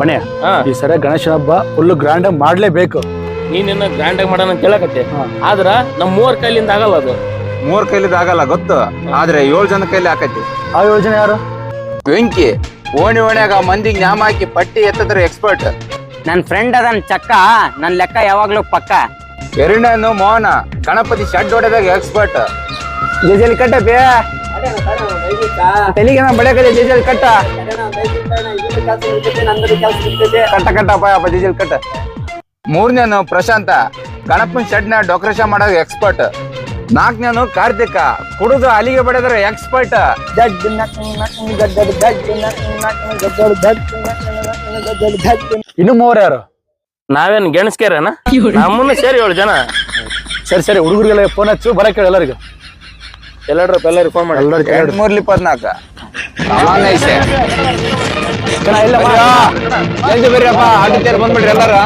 ಮನೆ ಈ ಸರಿ ಗಣೇಶನ ಹಬ್ಬ ಫುಲ್ ಗ್ರ್ಯಾಂಡ್ ಆಗಿ ಮಾಡ್ಲೇಬೇಕು. ನೀನಿನ್ನ ಗ್ರ್ಯಾಂಡ್ ಆಗಿ ಮಾಡೋಣ ಅಂತ ಹೇಳಕತ್ತೆ, ಆದ್ರ ನಮ್ 3 ಕೈಲಿಂದ ಆಗಲ್ಲ ಅದು. 3 ಕೈಲಿದ್ ಆಗಲ್ಲ ಗೊತ್ತು, ಆದ್ರೆ 7 ಜನ ಕೈಲಿ ಆಕೈತಿ. ಆ 7 ಜನ ಯಾರು? ವೆಂಕಿ ಓಣಿಯಾಗ ಮಂದಿಗೆ ನ್ಯಾಮ ಹಾಕಿ ಪಟ್ಟಿ ಎತ್ತದ್ರ ಎಕ್ಸ್ಪರ್ಟ್. ನನ್ ಫ್ರೆಂಡ್ ಅದನ್ ಚಕ್ಕ, ನನ್ ಲೆಕ್ಕ ಯಾವಾಗ್ಲೂ ಪಕ್ಕ. ಎರಡನೇನು ಮೋಹನ ಗಣಪತಿ ಶೆಡ್ ಹೊಡೆದಾಗ ಎಕ್ಸ್ಪರ್ಟ್. ಜೇಜಲ್ ಕಟ್ಟ ಬೇ ತೆಲಿಗೆ ಬಡಿಯಕದೆ ಜೇಜಲ್ ಕಟ್ಟ ಕಟ್ಟ ಕಟ್ಟಪ್ಪ ಜೇಜಲ್ ಕಟ್ಟ. 3ನೇನು ಪ್ರಶಾಂತ ಗಣಪನ್ ಶೆಡ್ ನ ಡೆಕೋರೇಷನ್ ಮಾಡೋ ಎಕ್ಸ್ಪರ್ಟ್. 4ನೇನು ಕಾರ್ತಿಕ ಕುಡಿದು ಅಲಿಗೆ ಬಡಿದ್ರೆ ಎಕ್ಸ್ಪರ್ಟ್. ಇನ್ನು 3 ಯಾರು? ನಾವೇನ್ ಗೆಣಸ್ಕೇರನ? ನಮ್ಮನ್ನ ಸೇರಿ 7 ಜನ. ಸರಿ ಹುಡುಗರಿಗೆಲ್ಲ ಫೋನ್ ಹಚ್ಚು ಬರಕ್ ಹೇಳಿ ಎಲ್ಲರಿಗೂ. ಎಲ್ಲರಿಗೂ ಫೋನ್ ಮಾಡಿ. 2-3-24 ಜಲ್ದಿ ಬರ್ರಿಯಪ್ಪ, ಆದಿತ್ಯರು ಬಂದ್ಬಿಡ್ರಿ ಎಲ್ಲಾರು.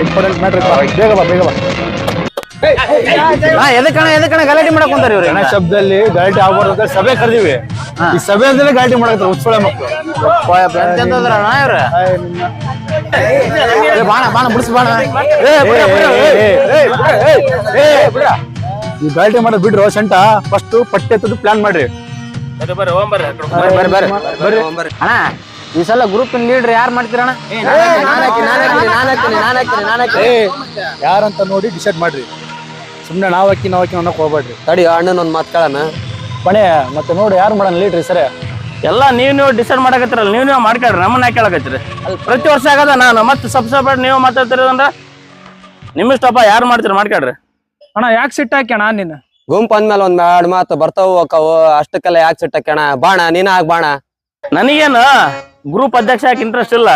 ಇಂಪಾರ್ಟೆಂಟ್ ಮ್ಯಾಟ್ರ್, ಬೇಗ ಬಾ. ಎದಕ್ಕಣ ಗಲಾಟೆ ಮಾಡಕ್ ಕುಂತಾರ ಇವ್ರು. ಗಣೇಶ ಶಬ್ದದಲ್ಲಿ ಗಲಾಟೆ ಆಗ್ಬಾರ್ದು ಅಂತ ಸಭೆ ಕರೆದಿವಿ. ಈ ಸಭೆ ಅಂದ್ರೆ ಗಲಾಟೆ ಮಾಡಕತ್ತಾರ ಉತ್ಸವ ಮಕ್ಕಳು. ಬಾಣ ಬಿಡಿಸ್ ಬಾಣ. ಈ ಗಲಾಟೆ ಮಾಡೋದ್ ಬಿಡ್ರು ಸಂಟ. ಫಸ್ಟ್ ಪಟ್ಟೆ ಎತ್ತದು ಪ್ಲಾನ್ ಮಾಡ್ರಿ. ಅಣ್ಣ ಈ ಸಲ ಗ್ರೂಪ್ ಲೀಡರ್ ಯಾರು ಮಾಡ್ತೀರಣ್ಣ? ಯಾರಂತ ನೋಡಿ ಡಿಸೈಡ್ ಮಾಡ್ರಿ. ಸುಮ್ನೆ ನಾವ್ ಹಾಕಿ ಅನ್ನಕ್ ಹೋಗ್ಬೇಡ್ರಿ. ತಡಿ ಅಣ್ಣನ ಒಂದ್ ಮಾತ್ ಕೇಳಣ. ಪಣೆ ಮತ್ತೆ ನೋಡಿ ಯಾರು ಮಾಡೋಣ ಲೀಡ್ರಿ ಸರಿ. ಎಲ್ಲ ನೀವು ಡಿಸೈಡ್ ಮಾಡಕತ್ತಿರಲ್ಲ, ನೀವು ಮಾಡ್ಕೊಳ್ರಿ, ನಮ್ಮನ್ನ ಯಾಕೆ ಕೇಳಕತ್ತೀರಿ? ಅಲ್ಲಿ ಪ್ರತಿ ವರ್ಷ ಆಗದ ನಾನು ಮತ್ತೆ ಸಬ್ಸ್ಕ್ರೈಬ್ ನೀವು ಮಾತಾಡ್ತಿರೋದಂದ್ರ ನಿಮ್ಮಿಷ್ಟಪ್ಪ, ಯಾರು ಮಾಡ್ತೀರಿ ಮಾಡ್ಕೊಳ್ರಿ. ಅಣ್ಣ ಯಾಕೆ ಸಿಟ್ಟ ಹಾಕ್ಯಣ ನೀನು? ಗುಂಪ್ ಅಂದ್ಮೇಲೆ ಒಂದ್ 2 ಮಾತು ಬರ್ತಾವು ಹೋಕಾವು, ಅಷ್ಟಕ್ಕೆಲ್ಲ ಯಾಕೆ ಸಿಟ್ಟಕ್ಕಣ? ಬಾಣ ನೀನ ಆಗ್ ಬಾಣ. ನನಗೇನು ಗ್ರೂಪ್ ಅಧ್ಯಕ್ಷ ಯಾಕೆ ಇಂಟ್ರೆಸ್ಟ್ ಇಲ್ಲ,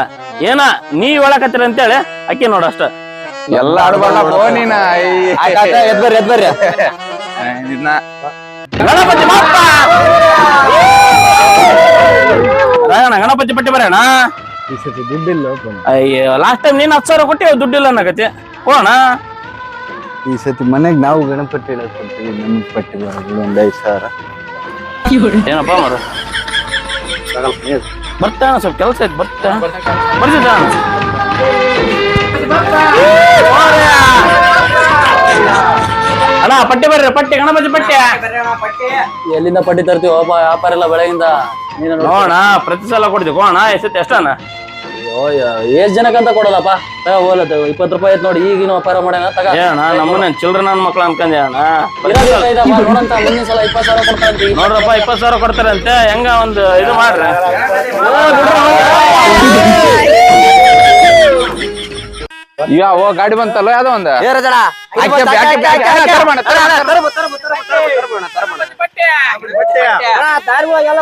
ಏನ ನೀವ್ ಹೇಳಕತ್ತೀರಿ ಅಂತೇಳಿ ಅಕ್ಕಿ ನೋಡ ಅಷ್ಟ. ಎಲ್ಲ ಆಡ್ಬಲ್ಲ ಫೋನಿನ ಎದ್ಬರ್ರಿ ಗಣಪತಿ ಬಾಪ್ಪ! ರಾಯಣ್ಣ ಗಣಪತಿ ಪಟ್ಟಿ ಬರೋಣ. ಈ ಸತಿ ದುಡ್ಡಿಲ್ಲ. ಅಯ್ಯೋ ಲಾಸ್ಟ್ ಟೈಮ್ ನೀನ್ 10,000 ಕೊಟ್ಟಿ ದುಡ್ಡಿಲ್ಲ ಅನ್ನಕತಿ. ಹೋಣ ಈ ಸತಿ ಮನೆಗ್ ನಾವು ಗಣಪತಿ ಕೊಡ್ತೀವಿ. ನಮ್ ಪಟ್ಟಿ ಬರೋದು ಒಂದ್ 5,000. ಏನಪ್ಪ ಮಾರ ಬರ್ತಾನ, ಸ್ವಲ್ಪ ಕೆಲಸ ಐತಿ, ಬರ್ತಿದ್ದ ಅಣ್ಣ. ಪಟ್ಟಿ ಬರ್ರಿ, ಪಟ್ಟಿ ಗಣಪತಿ ಪಟ್ಟಿ. ಎಲ್ಲಿಂದ ಪಟ್ಟಿ ತರ್ತೀವಿ ವ್ಯಾಪಾರ ಎಲ್ಲ ಬೆಳಗಿಂದ ನೋಣ ಪ್ರತಿ ಸಲ ಕೊಡ್ತೀವಿ. ಹೋಣ ಎಷ್ಟೈತಿ ಎಷ್ಟಣ್ಣ? ಎಷ್ಟ್ ಜನಕ್ಕಂತ ಕೊಡೋದಪ್ಪ? ಹೋಲತ್ತ 20 ರೂಪಾಯಿ ಐತ್ ನೋಡಿ. ಈಗಿನ ವ್ಯಾಪಾರ ಮಾಡ್ಯಾನ ತಗ. ಏನ ನಮ್ಮನ್ನ ಚಿಲ್ಡ್ರನ್ ನನ್ನ ಮಕ್ಳು ಅನ್ಕಂದೆ ಅಣ್ಣ. ನೋಡಂತ ಮುಂದಿನ ಸಲ 20,000 ಕೊಡ್ತಾರಂತ. ನೋಡ್ರಪ್ಪ 20,000 ಕೊಡ್ತಾರಂತೆ. ಹೆಂಗ ಒಂದು ಇದು ಮಾಡ್ರಿ. ಯಾವ ಗಾಡಿ ಬಂತಲ್ಲ ಯಾವ್ದೋ ಒಂದ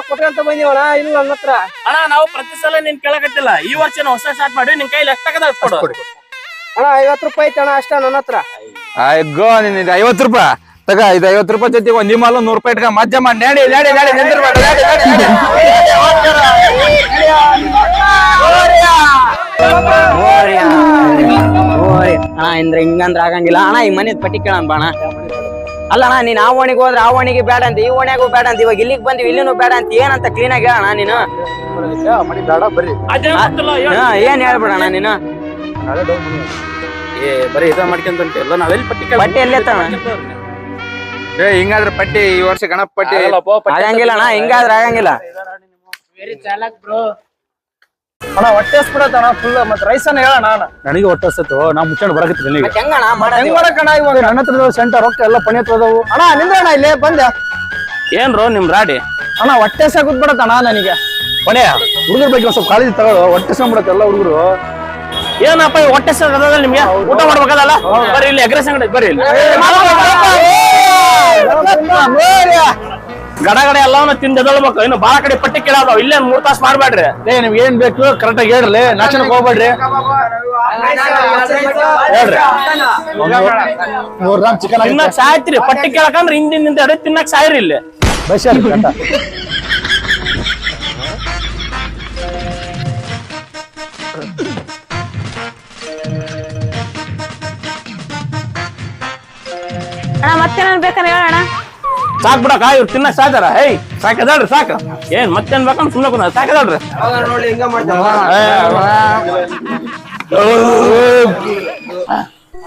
ಕೊಟ್ಕೊಂತ ಬಂದಿವಣ. ಇಲ್ಲ ನನ್ನ ಹತ್ರ ಅಣ್ಣ ನಾವು ಪ್ರತಿ ಸಲ ನೀನ್ ಕೇಳಕತ್ತಿಲ್ಲ. ಈ ವರ್ಷ ಹೊಸ ಸ್ಟಾರ್ಟ್ ಮಾಡಿ ನಿನ್ ಕೈಲಿ ಎಷ್ಟಾಗದ ಕೊಡು ಅಣ್ಣ. 50 ರೂಪಾಯಿ ಐತಣ್ಣ ಅಷ್ಟ ನನ್ನ ಹತ್ರ. ಆಯ್ಗೋ ನಿನ್ 50 ರೂಪಾಯಿ ತಗ. ಇದು 50 ರೂಪಾಯಿ ಜೊತೆಗೆ ಒಂದ್ ನಿಮ್ಮಲ್ಲ 100 ರೂಪಾಯಿ ಇಟ್ಕ ಮಜ್ಜ ಮಾಡಿ ನಡಿ ಅಣ್ಣ ಇಂದ್ರ ಹಿಂಗಂದ್ರ ಆಗಂಗಿಲ್ಲ ಅಣ್ಣ. ಈ ಮನೆ ಪಟ್ಟಿ ಕೇಳಣ ಬಾಣ. ಅಲ್ಲ ಅಣ್ಣ, ನೀನ್ ಆ ಓಣಿಗೆ ಹೋದ್ರೆ ಆ ಓಣಿಗೆ ಬೇಡ ಅಂತ, ಈ ಓಣಿಯಾಗೂ ಬೇಡ ಅಂತ, ಇವಾಗ ಇಲ್ಲಿಗೆ ಬಂದಿವಿ ಇಲ್ಲಿನೂ ಬೇಡ ಅಂತ ಏನಂತ ಕ್ಲೀನ್ ಆಗಿ ಹೇಳಣ ನೀನು. ಏನ್ ಹೇಳ್ಬಿಡಣ ನೀನು? ಬರೀ ಇದ ಮಾಡ್ಕೊಂತ ನಾವೆಲ್ಲಿ ಪಟ್ಟಿ ಎಲ್ಲೇ ತಣ? ಹಿಂಗಾದ್ರೆ ಪಟ್ಟಿ ಈ ವರ್ಷ ಗಣಪ ಪಟ್ಟಿ ಆಗಂಗಿಲ್ಲ ಅಣ್ಣ, ಹಿಂಗಾದ್ರೆ ಆಗಂಗಿಲ್ಲ. ಅಣ್ಣ ಹೊಟ್ಟೆ ಹಸ್ಬಿಡತ್ತಣ ಫುಲ್. ಮತ್ತೆ ರೈಸನ್ನ ಹೇಳಣ. ನನಗೆ ಹೊಟ್ಟೆ ಹಸತ್ತು. ನಾ ಮುಚ್ಚಂಡ್ ಬರಕತ್ತೀನಿ. ಹೆಂಗ್ ಮಾಡಕಣ ಇವಾಗ? ನನ್ನ ಹತ್ರ ಸೆಂಟರ್ ರೊಕ್ಕ ಎಲ್ಲ ಪಣಿ ಹತ್ರದವು. ಅಣ್ಣ ನಿಂದ್ರಣ್ಣ ಇಲ್ಲೇ ಬಂದೆ. ಏನ್ರೋ ನಿಮ್ ರಾಡಿ? ಅಣ್ಣ ಹೊಟ್ಟೆ ಹಸಾಗುದ್ಬಿಡತ್ತಣ್ಣ ನನಗೆ. ಪಣೆ ಹುಡುಗರ ಬಗ್ಗೆ ಸ್ವಲ್ಪ ಕಾಳಜಿ ತಗೊಳ್ಳೋ. ಹೊಟ್ಟೆ ಹಸ್ಬಿಡತ್ತೆ ಎಲ್ಲ ಹುಡುಗರು. ಏನಪ್ಪ ಈ ಹೊಟ್ಟೆ ಹಸದ ನಿಮ್ಗೆ? ಊಟ ಮಾಡ್ಬೇಕಲ್ಲ? ಬರ್ರಿ ಇಲ್ಲಿ ಎಗ್ರೆಸ್ ಅಂಗಡಿ ಬರ್ರಿ ಇಲ್ಲಿ. ಗಡಗಡೆ ಎಲ್ಲವನ್ನ ತಿಂದೊಳ್ಬೇಕು. ಇನ್ನು ಬಾಳ ಕಡೆ ಪಟ್ಟಿ ಕೇಳಾವ. ಇಲ್ಲೇ 3 ತಾಸು ಮಾಡ್ಬೇಡ್ರಿ. ನಿಮ್ಗೆ ಏನ್ ಬೇಕು ಕರೆಕ್ಟ್ ಆಗಿ ಹೇಳ್ರಿ. ನಾಚನಕ್ ಹೋಗ್ಬೇಡ್ರಿ. 3 ಗ್ರಾಮ್ ಚಿಕನ್ ತಿನ್ನಕ್ ಸಾಯ್ತ್ರಿ. ಪಟ್ಟಿ ಕೇಳಕಂದ್ರೆ ಹಿಂದಿಂದ ಅಡೆ ತಿನ್ನಕ್ ಸಾಯ್ರಿ ಇಲ್ಲಿ. ಬಸ್ಸಲ್ಲಿ ಅಣ್ಣ ಮತ್ತೇನಾದ್ರು ಬೇಕಾರೆ ಹೇಳೋಣ. ಸಾಕ್ ಬಿಡಕ ಇವ್ರು ತಿನ್ನಕ್ ಸಾಯ್ತಾರ. ಹೇಯ್ ಸಾಕದಲ್ರಿ ಸಾಕು ಏನ್ ಮತ್ತೇನ್ ಬೇಕಂತ ಸುಮ್ಮನೆ ಕುಂದ ಸಾಕದಲ್ರಿ ನೋಡಿ ಹಿಂಗ ಮಾಡ್ತಾವ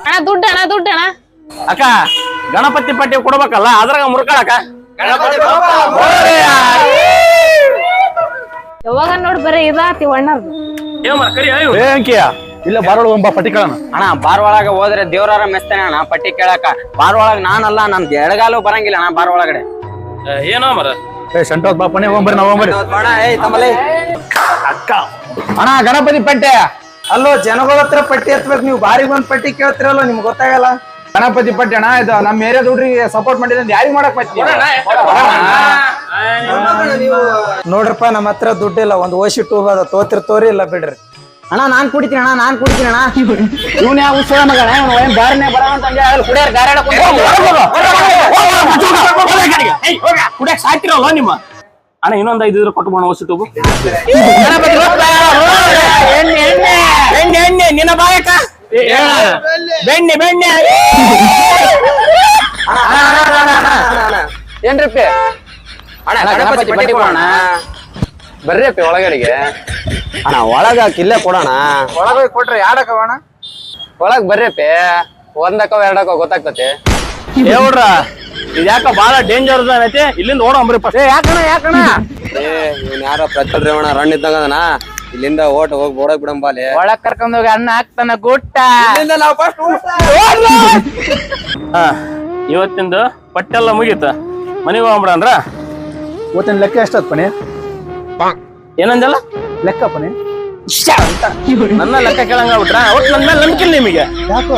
ಅಣ್ಣ ದುಡ್ಡು ಅಣ್ಣ ಅಕ್ಕ ಗಣಪತಿ ಪಟ್ಟಿ ಕೊಡ್ಬೇಕಲ್ಲ ಅದ್ರಾಗ ಮುರ್ಕೊಳಕ ಯಾವಾಗ ನೋಡ್ ಬರೀ ಇದಾತಿ ಅಣ್ಣರ್ದು ಅಂಕಿಯ ಇಲ್ಲ ಬಾರೋಳ ಒಂಬ ಪಟ್ಟಿ ಕೇಳೋಣ ಅಣ್ಣ ಬಾರ್ ಒಳಗ ಹೋದ್ರೆ ದೇವ್ರಾರ ಮೆಸ್ತಾನೆ ಅಣ್ಣ ಪಟ್ಟಿ ಕೇಳಕ ಬಾರ್ ಒಳಗ ನಾನಲ್ಲ ನನ್ ಎಡಗಾಲು ಬರಂಗಿಲ್ಲ ಅಣ್ಣ ಬಾರ್ ಒಳಗಡೆ ಏನೋ ಮರ ಸೆಂಟರ್ ಬಾಪನೆ ಹೋಗ್ಬರ್ರಿ ನಾವು ಹೋಗ್ಬರ್ರಿ ಅಕ್ಕ ಅಣ್ಣ ಗಣಪತಿ ಪಟ್ಟೆ ಅಲ್ಲೋ ಜನಗಳ ಹತ್ರ ಪಟ್ಟಿ ಎತ್ಬೇಕು ನೀವು ಬಾರಿ ಬಂದ್ ಪಟ್ಟಿ ಕೇಳ್ತಿರಲ್ಲ ನಿಮ್ಗೆ ಗೊತ್ತಾಗಲ್ಲ ಗಣಪತಿ ಪಟ್ಟೆ ಅಣ್ಣ ಇದು ನಮ್ಮ ಏರಿಯಾದ ಹುಡ್ರಿಗೆ ಸಪೋರ್ಟ್ ಮಾಡಿದ್ರೆ ಯಾರಿಗ್ ಮಾಡಕ್ ಬರ್ತೀವಿ ನೋಡ್ರಪ್ಪ ನಮ್ಮ ಹತ್ರ ದುಡ್ಡಿಲ್ಲ ಒಂದು ಓಶಿ ಟೂಬ್ ಅದ ತೋರಿ ಇಲ್ಲ ಬಿಡ್ರಿ ಅಣ್ಣ ನಾನ್ ಕುಡಿತೀನಿ ಅಣ್ಣ ಇವ್ನ ಯಾವ ಉತ್ಸವ ಮಗಣ ಬಾರನೆ ಬರ ಅಂತ ಕುಡಿಯಾರ ಗಾರಾಡ ಕುಡಿಯಕ್ ಸಾಕಿರಲ್ಲ ನಿಮ್ಮ ಅಣ್ಣ ಇನ್ನೊಂದ್ 5 ಇದ್ರೆ ಕೊಟ್ಟು ಮಾಡೋಣ ವಸಿ ಟೂಬು ಎಣ್ಣೆ ನಿನ್ನ ಬಾಯಕ ಬೆಣ್ಣೆ ಏನ್ರಿಪ್ಪಿ ಅಣ್ಣ ಗಣಪತಿ ಪಟ್ಟಿ ಕೊಡೋಣ ಬರ್ರಿಪ್ಪಿ ಒಳಗಡೆಗೆ ಅಣ್ಣ ಒಳಗ ಕಿಲ್ಲೆ ಕೊಡೋಣ ಒಳಗೆ ಕೊಟ್ರೆ ಯಾಡಕವಣ ಒಳಗ್ ಬರ್ರಿಪ್ಪಿ ಒಂದಕ್ಕೋ ಎರಡಕ್ಕೋ ಗೊತ್ತಾಗ್ತತಿ ಹೇಳ್ರ ಇದ್ಯಾಕ ಬಾಳ ಡೇಂಜರ್ ಐತಿ ಇಲ್ಲಿಂದ ಓಡಂಬ್ರಿ ಯಾಕಣ ಇವ್ನ ಯಾರೋ ಪ್ರಚೋದ್ರವಣ ರಣ್ಣ ಇದ್ದಂಗದನ ಇಲ್ಲಿಂದ ಹೋಗಿ ಓಡಕ್ ಬಿಡಂಬಾಲಿ ಒಳಗ್ ಕರ್ಕೊಂಡ್ ಹೋಗಿ ಅಣ್ಣ ಹಾಕ್ತಾನ ಗುಟ್ಟ ಇವತ್ತಿಂದು ಪಟ್ಟೆಲ್ಲ ಮುಗೀತ ಮನೆಗೆ ಹೋಗ್ಬಿಡ ಅಂದ್ರ ಇವತ್ತಿನ ಲೆಕ್ಕ ಎಷ್ಟತ್ ಪಣಿ ಏನಂದಲ್ಲ ಲೆಕ್ಕ ಪಣಿ ನನ್ನ ಲೆಕ್ಕ ಕೇಳಂಗಾಗ್ಬಿಟ್ರ ಒಟ್ಟು ನನ್ನ ಮೇಲೆ ನಂಬಿಕೆ ನಿಮಗೆ ಯಾಕೋ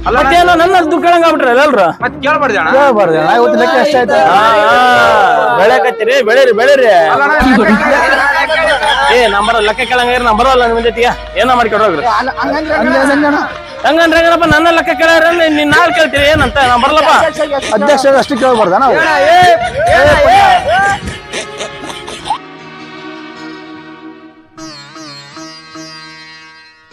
ಮತ್ತೇನೋ ನನ್ನ ದುಡ್ಡು ಕೇಳಂಗಾಗ್ಬಿಟ್ರ ಎಲ್ರು ಮತ್ ಕೇಳ್ಬಾರ್ದು ಅಣ್ಣ ಕೇಳ್ಬಾರ್ದು ಇವತ್ತಿನ ಲೆಕ್ಕ ಎಷ್ಟಾಯ್ತು ಬೆಳೆಕತ್ತೀರಿ ಬೆಳೀರಿ ನಂಬರ್ ಲೆಕ್ಕ ಕೇಳಂಗಾರ ನಾ ಬರೋಲ್ಲ ನಿಮ್ ಜೊತೆಗೆ ಏನೋ ಮಾಡ್ಕೊಡ್ರಿ ಹಂಗಂದ್ರಂಗಪ್ಪ ನನ್ನ ಲೆಕ್ಕ ಕೇಳ್ರ ನೀನ್ ನಾಳೆ ಕೇಳ್ತೀರಿ ಏನಂತ ನಾ ಬರ್ಲಪ್ಪ ಅಧ್ಯಕ್ಷ ಅಷ್ಟು ಕೇಳ್ಬಾರ್ದ ನಾವು